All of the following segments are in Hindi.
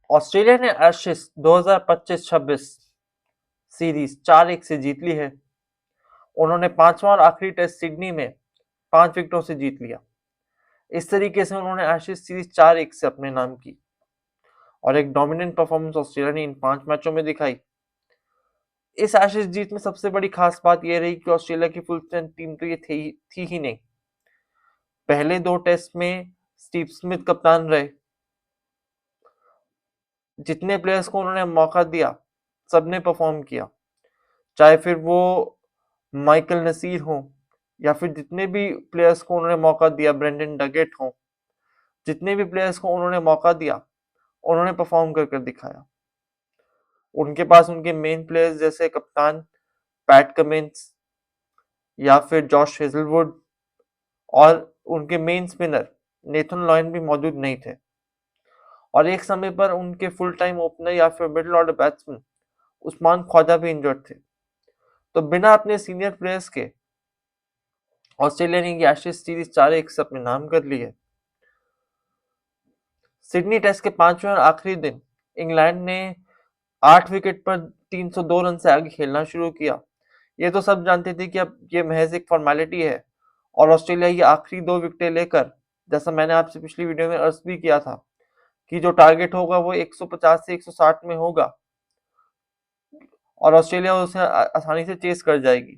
ऑस्ट्रेलिया ने एशेज 2025-26 सीरीज 4-1 से जीत ली है। उन्होंने पांचवा और आखिरी टेस्ट सिडनी में 5 विकेटों से जीत लिया। इस तरीके से उन्होंने एशेज सीरीज 4-1 से अपने नाम की और एक डोमिनेंट परफॉर्मेंस ऑस्ट्रेलिया ने इन 5 मैचों में दिखाई। इस एशेज जीत में सबसे बड़ी खास बात यह रही कि ऑस्ट्रेलिया की फुल स्ट्रेंथ टीम तो ये थी ही नहीं। पहले 2 टेस्ट में स्टीव स्मिथ कप्तान रहे। जितने प्लेयर्स को उन्होंने मौका दिया सबने परफॉर्म किया, चाहे फिर वो माइकल नसीर हो या फिर जितने भी प्लेयर्स को उन्होंने मौका दिया, ब्रेंडन डगेट हो, जितने भी प्लेयर्स को उन्होंने मौका दिया उन्होंने परफॉर्म कर दिखाया। उनके पास उनके मेन प्लेयर्स जैसे कप्तान पैट कमिंस या फिर जॉश हेजलवुड और उनके मेन स्पिनर नेथन लॉयन भी मौजूद नहीं थे। और एक समय पर उनके फुल टाइम ओपनर या फिर middle order batsman Usman Khawaja भी इंजर्ड थे। तो बिना अपने सीनियर प्लेयर्स के ऑस्ट्रेलिया ने ये एशेज सीरीज 4-1 से अपने नाम कर ली है। सिडनी टेस्ट के 5वें और आखिरी दिन इंग्लैंड ने 8 विकेट पर 302 रन से आगे खेलना शुरू किया। ये तो सब जानते थे कि अब ये महज एक फॉर्मेलिटी है और ऑस्ट्रेलिया ये आखिरी 2 विकेटें लेकर, जैसा मैंने आपसे पिछली वीडियो में अर्ज भी किया था कि जो टारगेट होगा वो 150 से 160 में होगा और ऑस्ट्रेलिया उसे आसानी से चेस कर जाएगी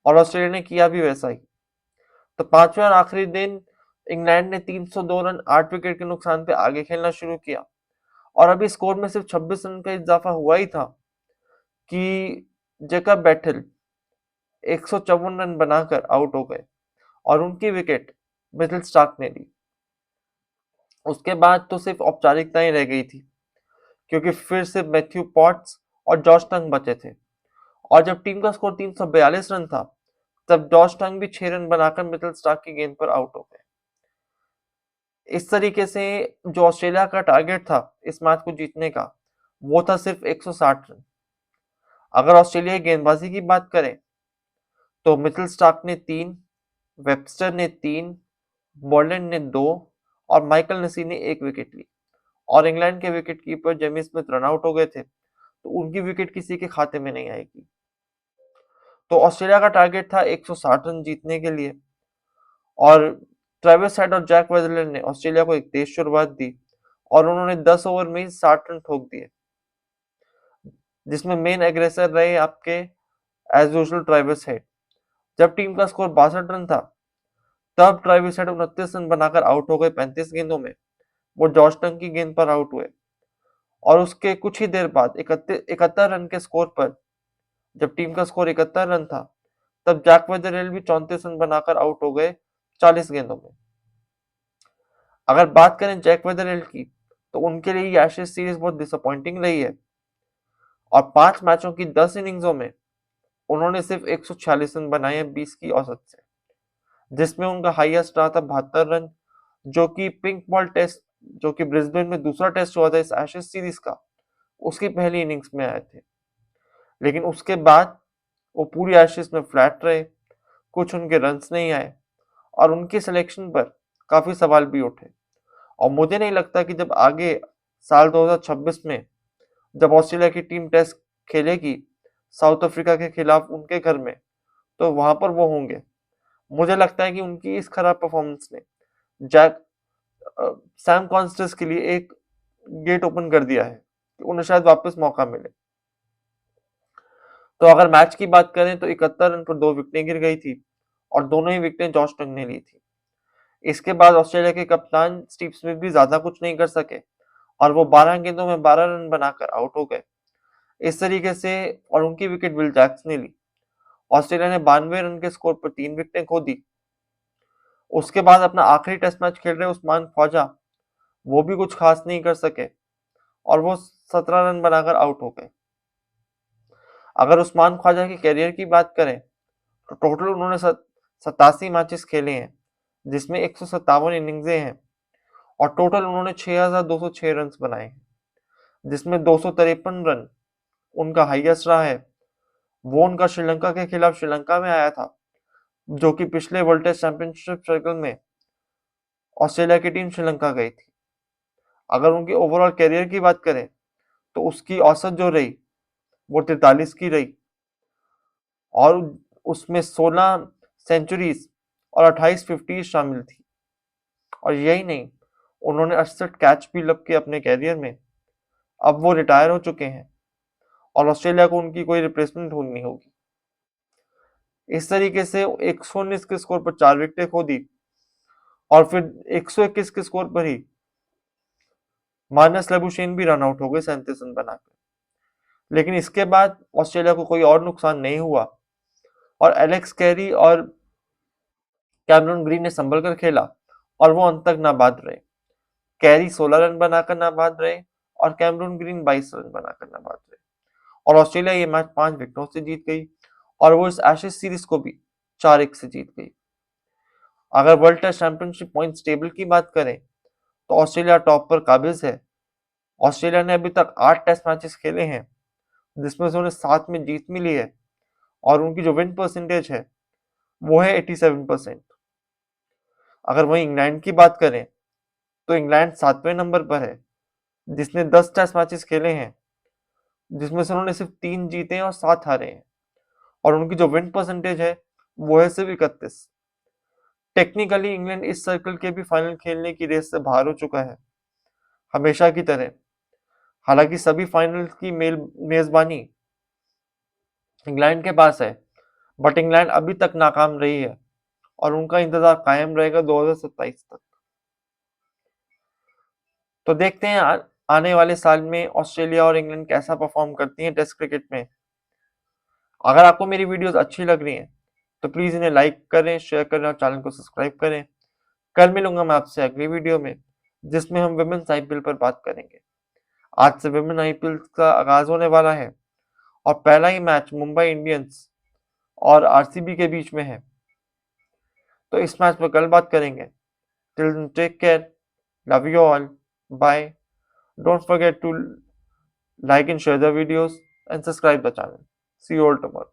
और ऑस्ट्रेलिया ने किया भी वैसा ही। तो 5वें और आखिरी दिन इंग्लैंड ने 302 रन 8 विकेट के नुकसान पे आगे खेलना शुरू किया और अभी स्कोर में सिर्फ 26 रन का इजाफा हुआ ही था कि जेकब बैटल 154 रन बनाकर आउट हो गए और उनकी विकेट मिचेल स्टार्क ने ली। उसके बाद तो सिर्फ औपचारिकताएं रह गई थी क्योंकि फिर से मैथ्यू पॉट्स और जॉश टंग बचे थे और जब टीम का स्कोर 342 रन था तब जॉश टंग भी 6 रन बनाकर मिचेल स्टार्क की गेंद पर आउट हो गए। इस तरीके से जो ऑस्ट्रेलिया का टारगेट था इस मैच को जीतने का वो था सिर्फ 160 रन। अगर ऑस्ट्रेलिया की गेंदबाजी की बात करें तो मिचेल स्टार्क ने 3, वेबस्टर ने 3, बॉलैंड ने 2 और माइकल नसीर ने 1 विकेट ली और इंग्लैंड के wicket keeper Jamie Smith run out हो गए थे तो उनकी विकेट किसी के खाते में नहीं आएगी। तो ऑस्ट्रेलिया का टारगेट था 160 रन जीतने के लिए और ट्रेविस हेड और जैक वेदरलैंड ने ऑस्ट्रेलिया को एक तेज शुरुआत दी और उन्होंने 10 ओवर में 60 रन ठोक दिए, जिसमें मेन एग्रेसर रहे आपके एज यूजुअल ट्रेविस हेड। जब टीम का स्कोर 62 रन था तब ट्रेविस हेड 29 रन बनाकर आउट हो गए 35 गेंदों में। वो जॉश टंग की गेंद पर आउट हुए और उसके कुछ ही देर बाद 71 रन के स्कोर पर, जब टीम का स्कोर 71 रन था तब जैक वेदरडेल भी 34 रन बनाकर आउट हो गए 40 गेंदों में। अगर बात करें जैक वेदरडेल की तो उनके लिए ये एशेज सीरीज बहुत डिसअपॉइंटिंग रही है और 5 मैचों की 10 इनिंग्सों में उन्होंने सिर्फ 146 रन बनाए हैं 20 की औसत से, जिसमें उनका हाईएस्ट रहा था 72 रन जो कि पिंक बॉल टेस्ट, जो कि ब्रिस्बेन में दूसरा टेस्ट हुआ था इस एशेज सीरीज का, उसकी पहली इनिंग्स में आए थे। लेकिन उसके बाद वो पूरी एशेज में फ्लैट रहे, कुछ उनके रन्स नहीं आए और उनके सिलेक्शन पर काफी सवाल भी उठे। और मुझे नहीं लगता कि जब आगे साल 2026 में जब ऑस्ट्रेलिया की टीम टेस्ट खेलेगी साउथ अफ्रीका के खिलाफ उनके घर में तो वहां पर वो होंगे। मुझे लगता है कि उनकी इस खराब परफॉर्मेंस ने जैक सैम कॉन्स्टेंस के लिए एक गेट ओपन कर दिया है कि उन्हें शायद वापस मौका मिले। तो अगर मैच की बात करें तो 71 रन पर 2 विकेटें गिर गई थी और दोनों ही विकेटें जॉश टंग ने ली थी। इसके बाद ऑस्ट्रेलिया के कप्तान स्टीव स्मिथ भी ज्यादा कुछ नहीं कर सके और वो 12 गेंदों में 12 रन बनाकर आउट हो गए। इस तरीके से और उनकी विकेट विल जैक्स ने ली। ऑस्ट्रेलिया ने 92 रन के स्कोर पर 3 विकेटें खो दी। उसके बाद अपना आखिरी टेस्ट मैच खेल रहे उस्मान ख्वाजा वो भी कुछ खास नहीं कर सके और वो 17 रन बनाकर आउट हो गए। अगर उस्मान ख्वाजा के करियर की बात करें तो टोटल उन्होंने 87 मैचेस खेले हैं जिसमें 157 इनिंग्सें हैं और टोटल उन्होंने 6206 रन बनाए हैं, जिसमें 253 रन उनका हाईएस्ट रहा है। वो उनका श्रीलंका के खिलाफ श्रीलंका में आया था जो कि पिछले वर्ल्ड टेस्ट चैंपियनशिप सर्कल में ऑस्ट्रेलिया की टीम श्रीलंका गई थी। अगर उनके ओवरऑल करियर की बात करें तो उसकी औसत जो रही वो 43 की रही, और उसमें 16 सेंचुरीज और 28 फिफ्टीज शामिल थी। और यही नहीं, उन्होंने 68 कैच भी लग के अपने कैरियर में। अब वो रिटायर हो चुके हैं और ऑस्ट्रेलिया को उनकी कोई रिप्लेसमेंट ढूंढनी होगी। इस तरीके से 119 के स्कोर पर 4 विकेटें खो दी और फिर 121 के स्कोर पर ही मार्नस लेबुशेन भी रन आउट हो गए 37 रन बनाकर। लेकिन इसके बाद ऑस्ट्रेलिया को कोई और नुकसान नहीं हुआ और एलेक्स कैरी और कैमरून ग्रीन ने संभल कर खेला और वो अंत तक नाबाद रहे। कैरी 16 रन बनाकर नाबाद रहे और कैमरून ग्रीन 22 रन बनाकर नाबाद रहे, और ऑस्ट्रेलिया ये मैच 5 विकेटों से जीत गई और वो इस एशेज सीरीज को भी 4-1 से जीत गई। अगर world test championship points table की बात करें तो ऑस्ट्रेलिया टॉप पर काबिज है। ऑस्ट्रेलिया ने अभी तक 8 टेस्ट मैचेस खेले हैं जिसमें से उन्हें 7 में जीत मिली है और उनकी जो विन परसेंटेज है वो है 87%। अगर वहीं इंग्लैंड की बात करें तो इंग्लैंड 7वें नंबर पर है जिसने 10 टेस्ट मैचेस खेले हैं जिसमें से उन्होंने सिर्फ 3 जीते हैं और 7 हारे हैं, और उनकी जो विन परसेंटेज है वो है सिर्फ 31। टेक्निकली इंग्लैंड इस सर्कल के भी फाइनल खेलने की रेस से बाहर हो चुका है हमेशा की तरह। हालांकि सभी फाइनल की मेजबानी इंग्लैंड के पास है, बट इंग्लैंड अभी तक नाकाम रही है और उनका इंतजार कायम रहेगा 2027 तक। तो देखते हैं आने वाले साल में ऑस्ट्रेलिया और इंग्लैंड कैसा परफॉर्म करती हैं टेस्ट क्रिकेट में। अगर आपको मेरी वीडियोस अच्छी लग रही हैं तो प्लीज इन्हें लाइक करें, शेयर करें और चैनल को सब्सक्राइब करें। कल मिलूंगा मैं आपसे अगली वीडियो में जिसमें हम विमेंस आईपीएल पर बात करेंगे। आज से विमेन आईपीएल का आगाज होने वाला है और पहला ही मैच मुंबई इंडियंस और आरसीबी के बीच में है, तो इस मैच पर कल बात करेंगे। Till then take care, love you all, bye. Don't forget to like and share the videos and subscribe the channel. See you all tomorrow.